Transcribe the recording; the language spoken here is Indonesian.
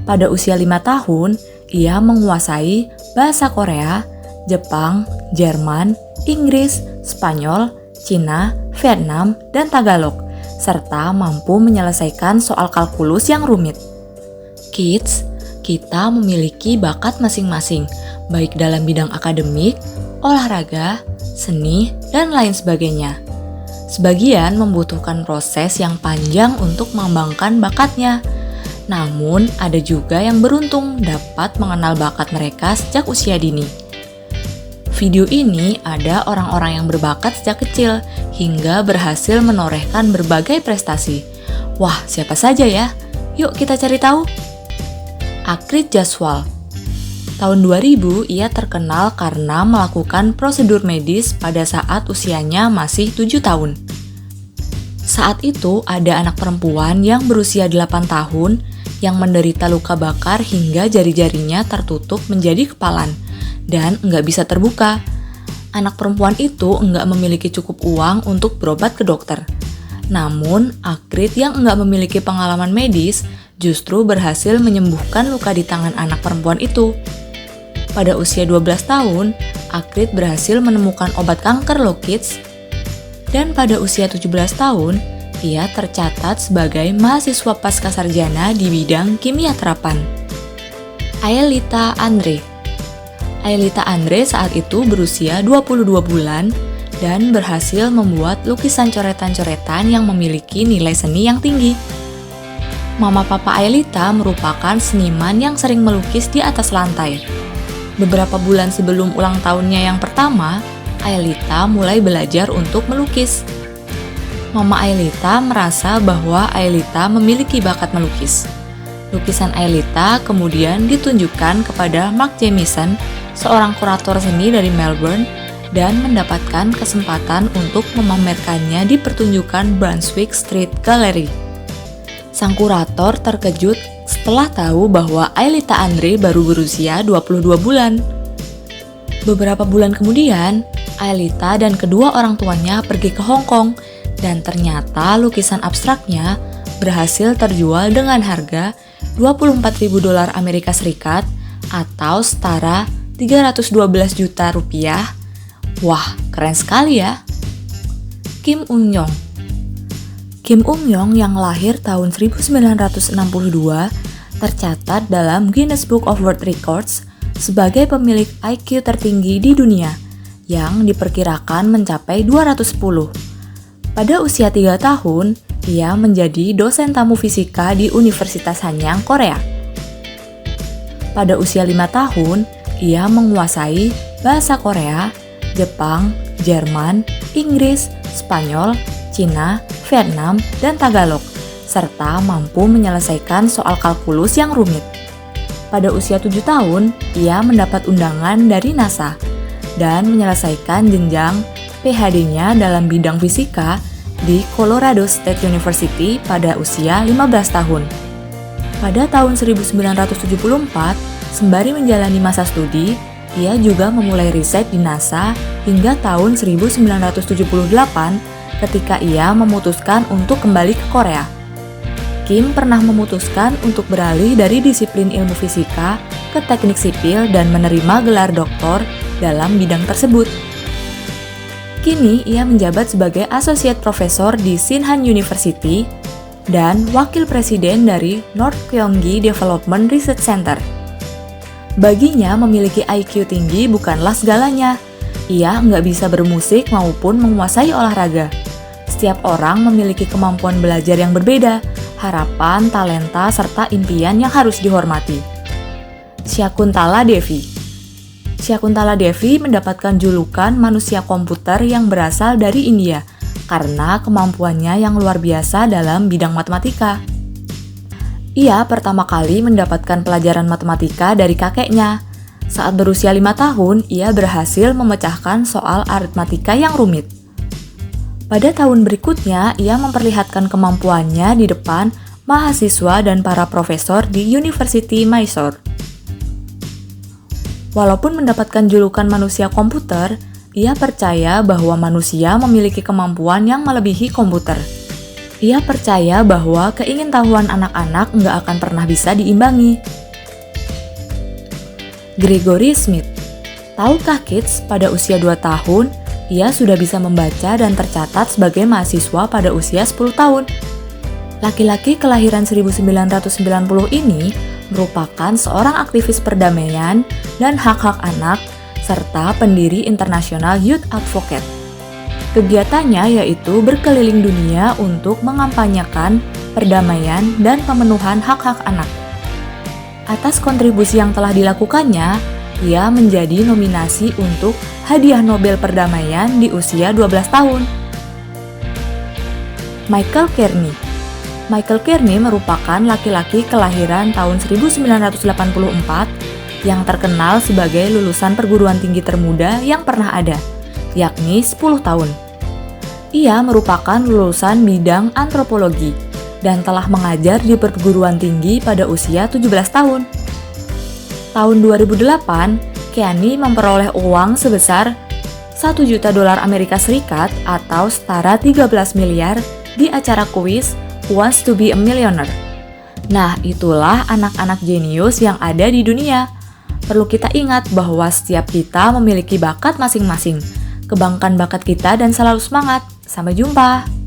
Pada usia 5 tahun, ia menguasai bahasa Korea, Jepang, Jerman, Inggris, Spanyol, Cina, Vietnam, dan Tagalog, serta mampu menyelesaikan soal kalkulus yang rumit. Kids, kita memiliki bakat masing-masing, baik dalam bidang akademik, olahraga, seni, dan lain sebagainya. Sebagian membutuhkan proses yang panjang untuk mengembangkan bakatnya. Namun, ada juga yang beruntung dapat mengenal bakat mereka sejak usia dini. Video ini ada orang-orang yang berbakat sejak kecil hingga berhasil menorehkan berbagai prestasi. Wah, siapa saja ya? Yuk kita cari tahu. Akrit Jaswal. Tahun 2000, ia terkenal karena melakukan prosedur medis pada saat usianya masih 7 tahun. Saat itu, ada anak perempuan yang berusia 8 tahun yang menderita luka bakar hingga jari-jarinya tertutup menjadi kepalan dan nggak bisa terbuka. Anak perempuan itu nggak memiliki cukup uang untuk berobat ke dokter. Namun, Akrit yang nggak memiliki pengalaman medis justru berhasil menyembuhkan luka di tangan anak perempuan itu. Pada usia 12 tahun, Akrit berhasil menemukan obat kanker loh kids. Dan pada usia 17 tahun, ia tercatat sebagai mahasiswa pascasarjana di bidang kimia terapan. Aelita Andre. Aelita Andre saat itu berusia 22 bulan dan berhasil membuat lukisan coretan-coretan yang memiliki nilai seni yang tinggi. Mama papa Aelita merupakan seniman yang sering melukis di atas lantai. Beberapa bulan sebelum ulang tahunnya yang pertama, Aelita mulai belajar untuk melukis. Mama Aelita merasa bahwa Aelita memiliki bakat melukis. Lukisan Aelita kemudian ditunjukkan kepada Mark Jamieson, seorang kurator seni dari Melbourne, dan mendapatkan kesempatan untuk memamerkannya di pertunjukan Brunswick Street Gallery. Sang kurator terkejut setelah tahu bahwa Aelita Andre baru berusia 22 bulan. Beberapa bulan kemudian, Aelita dan kedua orang tuanya pergi ke Hong Kong dan ternyata lukisan abstraknya berhasil terjual dengan harga $24.000 Amerika Serikat atau setara 312 juta rupiah. Wah, keren sekali ya. Kim Eun-yong. Kim Eun-yong yang lahir tahun 1962 tercatat dalam Guinness Book of World Records sebagai pemilik IQ tertinggi di dunia yang diperkirakan mencapai 210. Pada usia 3 tahun, ia menjadi dosen tamu fisika di Universitas Hanyang, Korea. Pada usia 5 tahun, ia menguasai bahasa Korea, Jepang, Jerman, Inggris, Spanyol, Cina, Vietnam, dan Tagalog, serta mampu menyelesaikan soal kalkulus yang rumit. Pada usia 7 tahun, ia mendapat undangan dari NASA dan menyelesaikan jenjang PhD-nya dalam bidang fisika di Colorado State University pada usia 15 tahun. Pada tahun 1974, sembari menjalani masa studi, ia juga memulai riset di NASA hingga tahun 1978 ketika ia memutuskan untuk kembali ke Korea. Kim pernah memutuskan untuk beralih dari disiplin ilmu fisika ke teknik sipil dan menerima gelar doktor dalam bidang tersebut. Kini ia menjabat sebagai Associate Professor di Sinhan University dan Wakil Presiden dari North Gyeonggi Development Research Center. Baginya memiliki IQ tinggi bukanlah segalanya. Ia nggak bisa bermusik maupun menguasai olahraga. Setiap orang memiliki kemampuan belajar yang berbeda, harapan, talenta, serta impian yang harus dihormati. Syakuntala Devi. Syakuntala Devi mendapatkan julukan manusia komputer yang berasal dari India karena kemampuannya yang luar biasa dalam bidang matematika. Ia pertama kali mendapatkan pelajaran matematika dari kakeknya. Saat berusia 5 tahun, ia berhasil memecahkan soal aritmatika yang rumit. Pada tahun berikutnya, ia memperlihatkan kemampuannya di depan mahasiswa dan para profesor di University Mysore. Walaupun mendapatkan julukan manusia komputer, ia percaya bahwa manusia memiliki kemampuan yang melebihi komputer. Ia percaya bahwa keingintahuan anak-anak nggak akan pernah bisa diimbangi. Gregory Smith. Tahukah kids, pada usia 2 tahun, ia sudah bisa membaca dan tercatat sebagai mahasiswa pada usia 10 tahun. Laki-laki kelahiran 1990 ini merupakan seorang aktivis perdamaian dan hak-hak anak, serta pendiri International Youth Advocate. Kegiatannya yaitu berkeliling dunia untuk mengampanyekan perdamaian dan pemenuhan hak-hak anak. Atas kontribusi yang telah dilakukannya, ia menjadi nominasi untuk Hadiah Nobel Perdamaian di usia 12 tahun. Michael Kearney. Michael Kearney merupakan laki-laki kelahiran tahun 1984 yang terkenal sebagai lulusan perguruan tinggi termuda yang pernah ada, yakni 10 tahun. Ia merupakan lulusan bidang antropologi dan telah mengajar di perguruan tinggi pada usia 17 tahun. Tahun 2008, Kearney memperoleh uang sebesar $1 juta Amerika Serikat atau setara 13 miliar di acara kuis Who Wants to be a Millionaire. Nah, itulah anak-anak jenius yang ada di dunia. Perlu kita ingat bahwa setiap kita memiliki bakat masing-masing. Kembangkan bakat kita dan selalu semangat. Sampai jumpa!